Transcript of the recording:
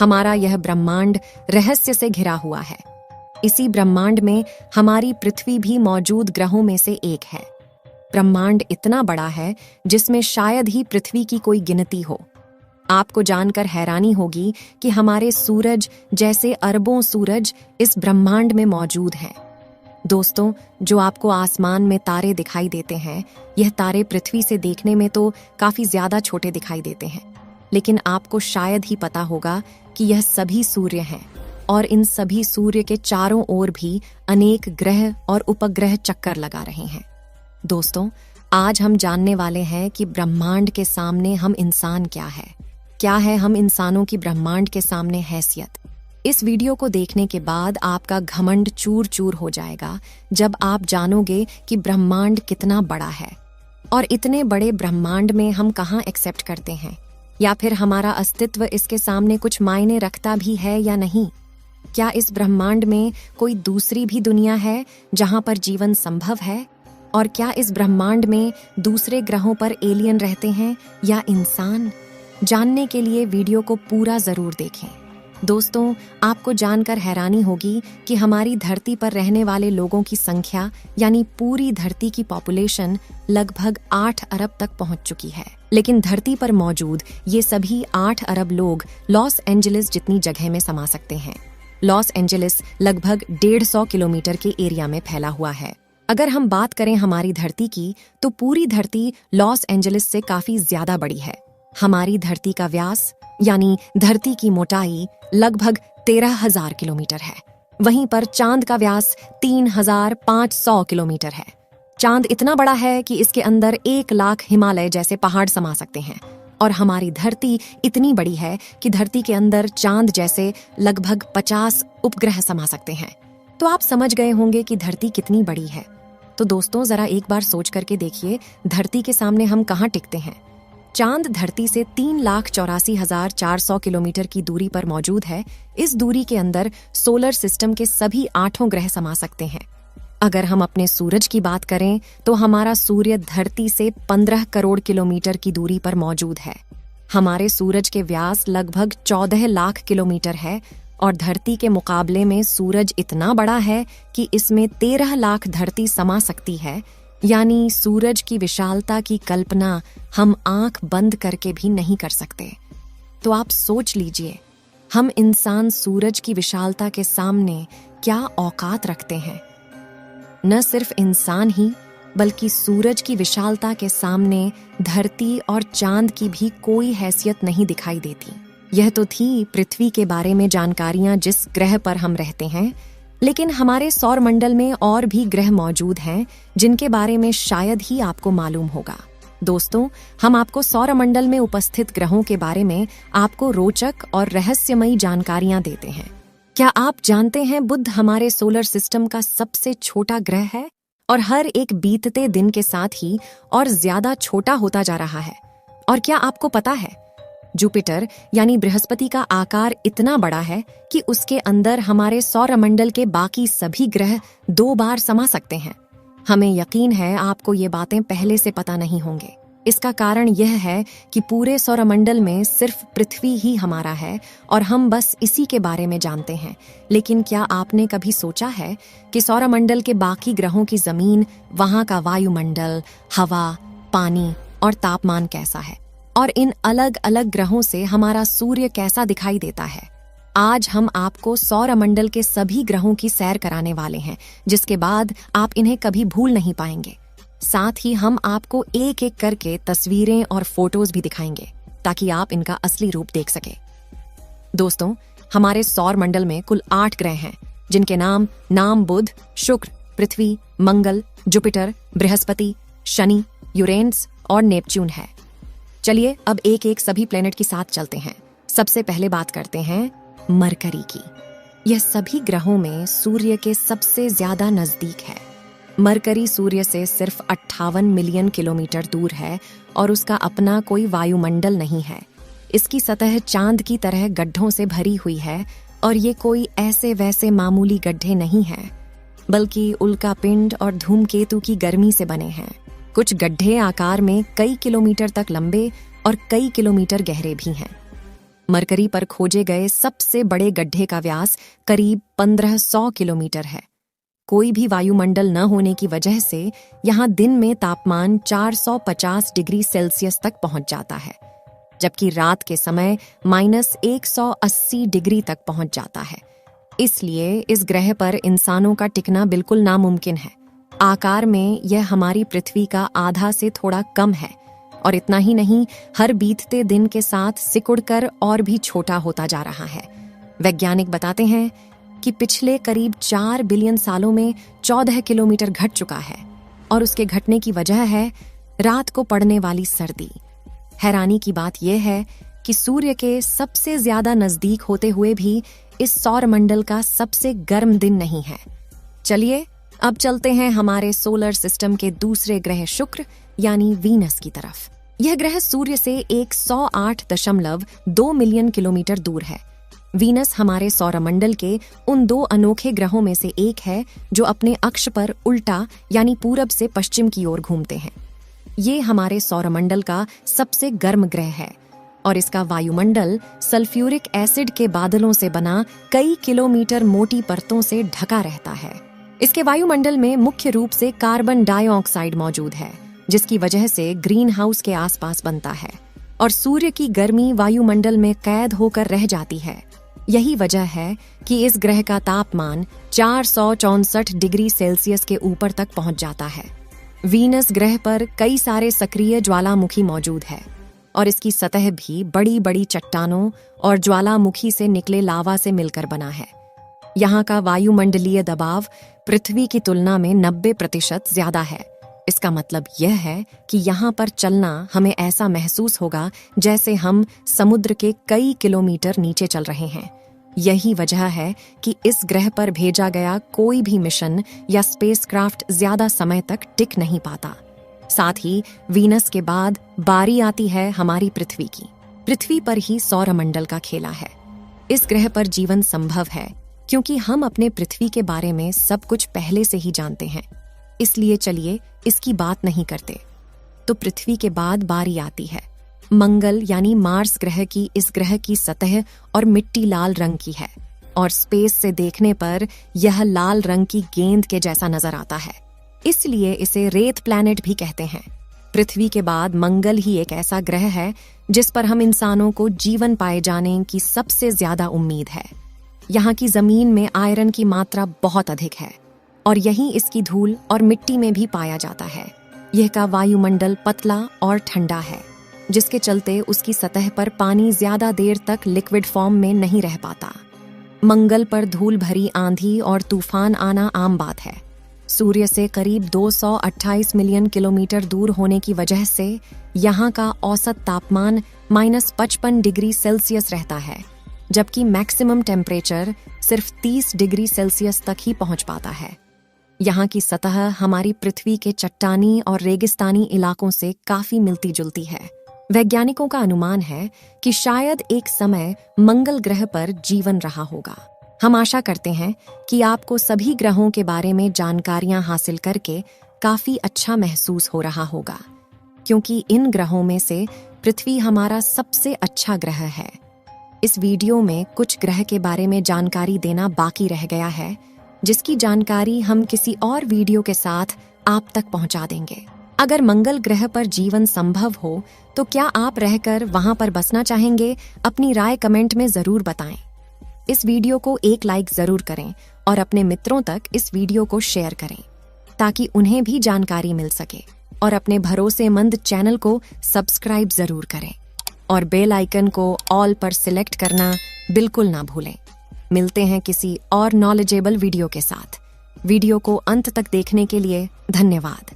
हमारा यह ब्रह्मांड रहस्य से घिरा हुआ है। इसी ब्रह्मांड में हमारी पृथ्वी भी मौजूद ग्रहों में से एक है। ब्रह्मांड इतना बड़ा है जिसमें शायद ही पृथ्वी की कोई गिनती हो। आपको जानकर हैरानी होगी कि हमारे सूरज जैसे अरबों सूरज इस ब्रह्मांड में मौजूद हैं। दोस्तों, जो आपको आसमान में तारे दिखाई देते हैं, यह तारे पृथ्वी से देखने में तो काफी ज्यादा छोटे दिखाई देते हैं, लेकिन आपको शायद ही पता होगा कि यह सभी सूर्य हैं और इन सभी सूर्य के चारों ओर भी अनेक ग्रह और उपग्रह चक्कर लगा रहे हैं। दोस्तों, आज हम जानने वाले हैं कि ब्रह्मांड के सामने हम इंसान क्या है हम इंसानों की ब्रह्मांड के सामने हैसियत। इस वीडियो को देखने के बाद आपका घमंड चूर चूर हो जाएगा जब आप जानोगे कि ब्रह्मांड कितना बड़ा है और इतने बड़े ब्रह्मांड में हम कहाँ एक्सेप्ट करते हैं, या फिर हमारा अस्तित्व इसके सामने कुछ मायने रखता भी है या नहीं। क्या इस ब्रह्मांड में कोई दूसरी भी दुनिया है जहां पर जीवन संभव है, और क्या इस ब्रह्मांड में दूसरे ग्रहों पर एलियन रहते हैं या इंसान? जानने के लिए वीडियो को पूरा जरूर देखें। दोस्तों, आपको जानकर हैरानी होगी कि हमारी धरती पर रहने वाले लोगों की संख्या यानी पूरी धरती की पॉपुलेशन लगभग 8 अरब तक पहुंच चुकी है। लेकिन धरती पर मौजूद ये सभी 8 अरब लोग लॉस एंजलिस जितनी जगह में समा सकते हैं। लॉस एंजलिस लगभग 150 किलोमीटर के एरिया में फैला हुआ है। अगर हम बात करें हमारी धरती की, तो पूरी धरती लॉस एंजलिस से काफी ज्यादा बड़ी है। हमारी धरती का व्यास यानी धरती की मोटाई लगभग 13,000 किलोमीटर है। वहीं पर चांद का व्यास 3,500 किलोमीटर है। चांद इतना बड़ा है कि इसके अंदर 1 लाख हिमालय जैसे पहाड़ समा सकते हैं, और हमारी धरती इतनी बड़ी है कि धरती के अंदर चांद जैसे लगभग 50 उपग्रह समा सकते हैं। तो आप समझ गए होंगे कि धरती कितनी बड़ी है। तो दोस्तों, जरा एक बार सोच करके देखिए, धरती के सामने हम कहाँ टिकते हैं। चांद धरती से 3,84,400 किलोमीटर की दूरी पर मौजूद है। इस दूरी के अंदर सोलर सिस्टम के सभी 8 ग्रह समा सकते हैं। अगर हम अपने सूरज की बात करें, तो हमारा सूर्य धरती से 15 करोड़ किलोमीटर की दूरी पर मौजूद है। हमारे सूरज के व्यास लगभग 14 लाख किलोमीटर है, और धरती के मुकाबले में सूरज इतना बड़ा है कि इसमें 13 लाख धरती समा सकती है। यानी सूरज की विशालता की कल्पना हम आंख बंद करके भी नहीं कर सकते। तो आप सोच लीजिए, हम इंसान सूरज की विशालता के सामने क्या औकात रखते हैं। न सिर्फ इंसान ही, बल्कि सूरज की विशालता के सामने धरती और चांद की भी कोई हैसियत नहीं दिखाई देती। यह तो थी पृथ्वी के बारे में जानकारियां जिस ग्रह पर हम रहते हैं, लेकिन हमारे सौर मंडल में और भी ग्रह मौजूद हैं जिनके बारे में शायद ही आपको मालूम होगा। दोस्तों, हम आपको सौर मंडल में उपस्थित ग्रहों के बारे में आपको रोचक और रहस्यमयी जानकारियां देते हैं। क्या आप जानते हैं, बुध हमारे सोलर सिस्टम का सबसे छोटा ग्रह है और हर एक बीतते दिन के साथ ही और ज्यादा छोटा होता जा रहा है। और क्या आपको पता है, जुपिटर यानी बृहस्पति का आकार इतना बड़ा है कि उसके अंदर हमारे सौरमंडल के बाकी सभी ग्रह 2 बार समा सकते हैं। हमें यकीन है आपको ये बातें पहले से पता नहीं होंगे। इसका कारण यह है कि पूरे सौरमंडल में सिर्फ पृथ्वी ही हमारा है और हम बस इसी के बारे में जानते हैं। लेकिन क्या आपने कभी सोचा है कि सौरमंडल के बाकी ग्रहों की जमीन, वहां का वायुमंडल, हवा, पानी और तापमान कैसा है, और इन अलग अलग ग्रहों से हमारा सूर्य कैसा दिखाई देता है? आज हम आपको सौरमंडल के सभी ग्रहों की सैर कराने वाले हैं, जिसके बाद आप इन्हें कभी भूल नहीं पाएंगे। साथ ही हम आपको एक एक करके तस्वीरें और फोटोज भी दिखाएंगे ताकि आप इनका असली रूप देख सके। दोस्तों, हमारे सौर मंडल में कुल 8 ग्रह हैं, जिनके नाम बुध, शुक्र, पृथ्वी, मंगल, जुपिटर, बृहस्पति, शनि, यूरेनस और नेपच्यून है। चलिए अब एक एक सभी प्लेनेट के साथ चलते हैं। सबसे पहले बात करते हैं मरकरी की। यह सभी ग्रहों में सूर्य के सबसे ज्यादा नजदीक है। मरकरी सूर्य से सिर्फ 58 मिलियन किलोमीटर दूर है और उसका अपना कोई वायुमंडल नहीं है। इसकी सतह चांद की तरह गड्ढों से भरी हुई है और ये कोई ऐसे वैसे मामूली गड्ढे नहीं हैं, बल्कि उल्का पिंड और धूमकेतु की गर्मी से बने हैं। कुछ गड्ढे आकार में कई किलोमीटर तक लंबे और कई किलोमीटर गहरे भी हैं। मरकरी पर खोजे गए सबसे बड़े गड्ढे का व्यास करीब 1500 किलोमीटर है। कोई भी वायुमंडल न होने की वजह से यहाँ दिन में तापमान 450 डिग्री सेल्सियस तक पहुंच जाता है, जबकि रात के समय -180 डिग्री तक पहुंच जाता है। इसलिए इस ग्रह पर इंसानों का टिकना बिल्कुल नामुमकिन है। आकार में यह हमारी पृथ्वी का आधा से थोड़ा कम है, और इतना ही नहीं, हर बीतते दिन के साथ सिकुड़कर और भी छोटा होता जा रहा है। वैज्ञानिक बताते हैं कि पिछले करीब 4 बिलियन सालों में 14 किलोमीटर घट चुका है, और उसके घटने की वजह है रात को पड़ने वाली सर्दी। हैरानी की बात यह है कि सूर्य के सबसे ज्यादा नजदीक होते हुए भी इस सौरमंडल का सबसे गर्म दिन नहीं है। चलिए अब चलते हैं हमारे सोलर सिस्टम के दूसरे ग्रह शुक्र यानी वीनस की तरफ। यह ग्रह सूर्य से 108.2 मिलियन किलोमीटर दूर है। वीनस हमारे सौरमंडल के उन 2 अनोखे ग्रहों में से एक है जो अपने अक्ष पर उल्टा यानी पूरब से पश्चिम की ओर घूमते हैं। ये हमारे सौरमंडल का सबसे गर्म ग्रह है, और इसका वायुमंडल सल्फ्यूरिक एसिड के बादलों से बना कई किलोमीटर मोटी परतों से ढका रहता है। इसके वायुमंडल में मुख्य रूप से कार्बन डाइऑक्साइड मौजूद है, जिसकी वजह से ग्रीन हाउस के आसपास बनता है, और सूर्य की गर्मी वायुमंडल में कैद होकर रह जाती है। यही वजह है कि इस ग्रह का तापमान 464 डिग्री सेल्सियस के ऊपर तक पहुंच जाता है। वीनस ग्रह पर कई सारे सक्रिय ज्वालामुखी मौजूद है, और इसकी सतह भी बड़ी बड़ी चट्टानों और ज्वालामुखी से निकले लावा से मिलकर बना है। यहाँ का वायुमंडलीय दबाव पृथ्वी की तुलना में 90% ज्यादा है। इसका मतलब यह है कि यहाँ पर चलना हमें ऐसा महसूस होगा जैसे हम समुद्र के कई किलोमीटर नीचे चल रहे हैं। यही वजह है कि इस ग्रह पर भेजा गया कोई भी मिशन या स्पेसक्राफ्ट ज्यादा समय तक टिक नहीं पाता। साथ ही वीनस के बाद बारी आती है हमारी पृथ्वी की। पृथ्वी पर ही सौरमंडल का खेला है। इस ग्रह पर जीवन संभव है क्योंकि हम अपने पृथ्वी के बारे में सब कुछ पहले से ही जानते हैं। इसलिए चलिए इसकी बात नहीं करते। तो पृथ्वी के बाद बारी आती है मंगल यानी मार्स ग्रह की। इस ग्रह की सतह और मिट्टी लाल रंग की है, और स्पेस से देखने पर यह लाल रंग की गेंद के जैसा नजर आता है, इसलिए इसे रेत प्लैनेट भी कहते हैं। पृथ्वी के बाद मंगल ही एक ऐसा ग्रह है जिस पर हम इंसानों को जीवन पाए जाने की सबसे ज्यादा उम्मीद है। यहाँ की जमीन में आयरन की मात्रा बहुत अधिक है, और यही इसकी धूल और मिट्टी में भी पाया जाता है। यह का वायुमंडल पतला और ठंडा है, जिसके चलते उसकी सतह पर पानी ज्यादा देर तक लिक्विड फॉर्म में नहीं रह पाता। मंगल पर धूल भरी आंधी और तूफान आना आम बात है। सूर्य से करीब 228 मिलियन किलोमीटर दूर होने की वजह से यहाँ का औसत तापमान -55 डिग्री सेल्सियस रहता है, जबकि मैक्सिमम टेम्परेचर सिर्फ 30 डिग्री सेल्सियस तक ही पहुंच पाता है। यहाँ की सतह हमारी पृथ्वी के चट्टानी और रेगिस्तानी इलाकों से काफी मिलती जुलती है। वैज्ञानिकों का अनुमान है कि शायद एक समय मंगल ग्रह पर जीवन रहा होगा। हम आशा करते हैं कि आपको सभी ग्रहों के बारे में जानकारियां हासिल करके काफी अच्छा महसूस हो रहा होगा, क्योंकि इन ग्रहों में से पृथ्वी हमारा सबसे अच्छा ग्रह है। इस वीडियो में कुछ ग्रह के बारे में जानकारी देना बाकी रह गया है, जिसकी जानकारी हम किसी और वीडियो के साथ आप तक पहुंचा देंगे। अगर मंगल ग्रह पर जीवन संभव हो तो क्या आप रहकर वहां पर बसना चाहेंगे? अपनी राय कमेंट में जरूर बताएं। इस वीडियो को एक लाइक जरूर करें और अपने मित्रों तक इस वीडियो को शेयर करें, ताकि उन्हें भी जानकारी मिल सके। और अपने भरोसेमंद चैनल को सब्सक्राइब जरूर करें और बेल आइकन को ऑल पर सिलेक्ट करना बिल्कुल ना भूलें। मिलते हैं किसी और नॉलेजेबल वीडियो के साथ। वीडियो को अंत तक देखने के लिए धन्यवाद।